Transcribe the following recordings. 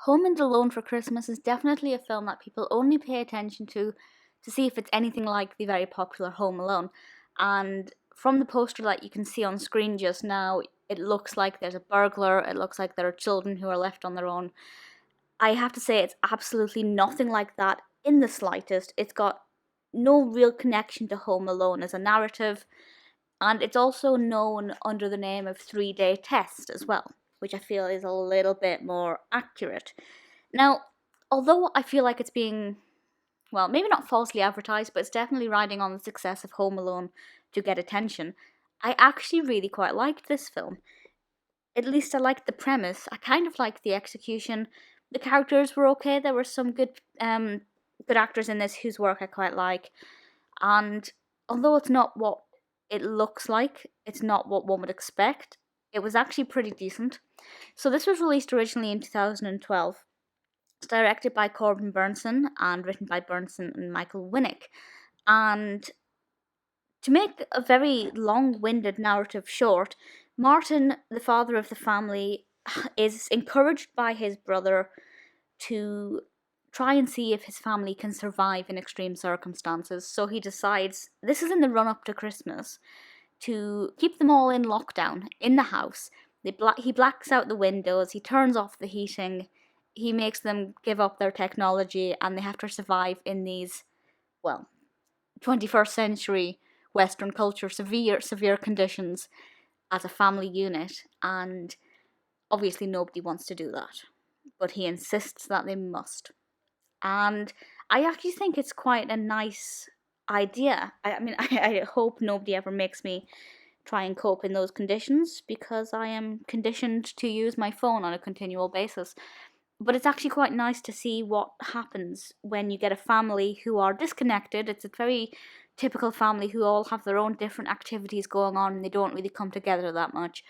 Home and Alone for Christmas is definitely a film that people only pay attention to see if it's anything like the very popular Home Alone. And from the poster that you can see on screen just now, it looks like there's a burglar, it looks like there are children who are left on their own. I have to say it's absolutely nothing like that in the slightest. It's got no real connection to Home Alone as a narrative, and it's also known under the name of 3-Day Test as well, which I feel is a little bit more accurate. Now, although I feel like it's being, well, maybe not falsely advertised, but it's definitely riding on the success of Home Alone to get attention, I actually really quite liked this film. At least I liked the premise. I kind of liked the execution. The characters were okay. There were some good actors in this whose work I quite like. And although it's not what it looks like, it's not what one would expect, it was actually pretty decent. So this was released originally in 2012. It's directed by Corbin Bernsen and written by Bernsen and Michael Winnick. And to make a very long-winded narrative short, Martin, the father of the family, is encouraged by his brother to try and see if his family can survive in extreme circumstances. So he decides, this is in the run-up to Christmas, to keep them all in lockdown in the house. He blacks out the windows, he turns off the heating, he makes them give up their technology, and they have to survive in these, well, 21st century Western culture, severe conditions as a family unit, and obviously nobody wants to do that, but he insists that they must. And I actually think it's quite a nice idea. I mean, I hope nobody ever makes me try and cope in those conditions, because I am conditioned to use my phone on a continual basis. But it's actually quite nice to see what happens when you get a family who are disconnected. It's a very typical family who all have their own different activities going on and they don't really come together that much.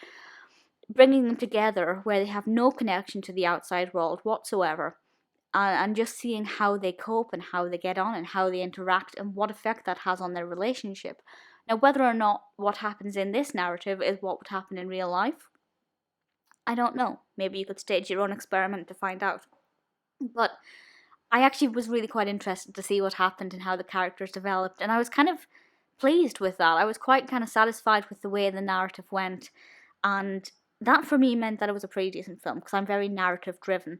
Bringing them together where they have no connection to the outside world whatsoever, and just seeing how they cope and how they get on and how they interact and what effect that has on their relationship. Now, whether or not what happens in this narrative is what would happen in real life, I don't know. Maybe you could stage your own experiment to find out. But I actually was really quite interested to see what happened and how the characters developed, and I was kind of pleased with that. I was quite kind of satisfied with the way the narrative went, and that for me meant that it was a pretty decent film, because I'm very narrative driven.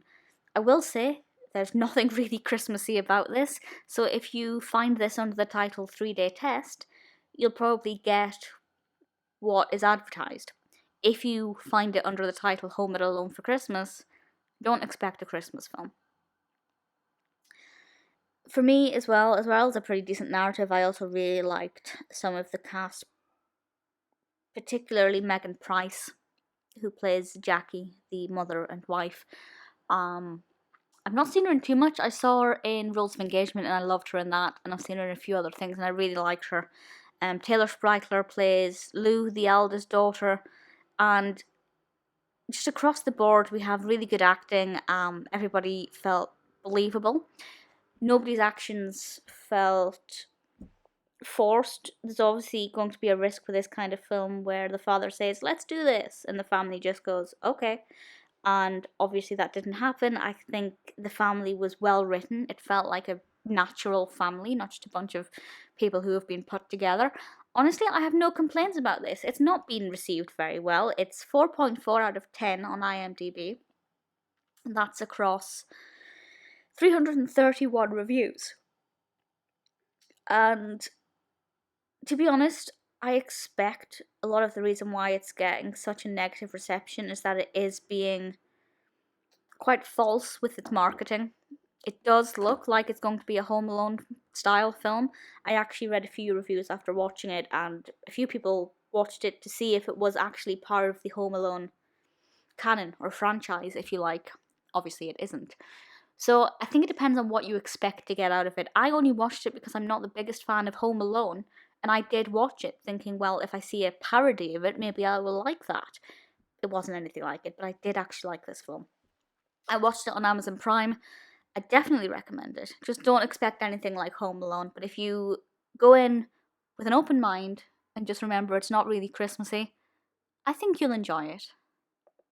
I will say, there's nothing really Christmassy about this, so if you find this under the title 3-Day Test, you'll probably get what is advertised. If you find it under the title Home Alone for Christmas, don't expect a Christmas film. For me, as well as a pretty decent narrative, I also really liked some of the cast, particularly Megan Price, who plays Jackie, the mother and wife. I've not seen her in too much. I saw her in Rules of Engagement and I loved her in that, and I've seen her in a few other things and I really liked her. Taylor Spreitler plays Lou, the eldest daughter, and just across the board we have really good acting. Everybody felt believable. Nobody's actions felt forced. There's obviously going to be a risk with this kind of film where the father says, let's do this, and the family just goes, okay. And obviously that didn't happen. I think the family was well written. It felt like a natural family, not just a bunch of people who have been put together. Honestly, I have no complaints about this. It's not been received very well. It's 4.4 out of 10 on IMDb. And that's across 331 reviews. And to be honest, I expect a lot of the reason why it's getting such a negative reception is that it is being quite false with its marketing. It does look like it's going to be a Home Alone style film. I actually read a few reviews after watching it, and a few people watched it to see if it was actually part of the Home Alone canon or franchise, if you like. Obviously it isn't. So I think it depends on what you expect to get out of it. I only watched it because I'm not the biggest fan of Home Alone, and I did watch it thinking, well, if I see a parody of it, maybe I will like that. It wasn't anything like it, but I did actually like this film. I watched it on Amazon Prime. I definitely recommend it. Just don't expect anything like Home Alone, but if you go in with an open mind and just remember it's not really Christmassy, I think you'll enjoy it.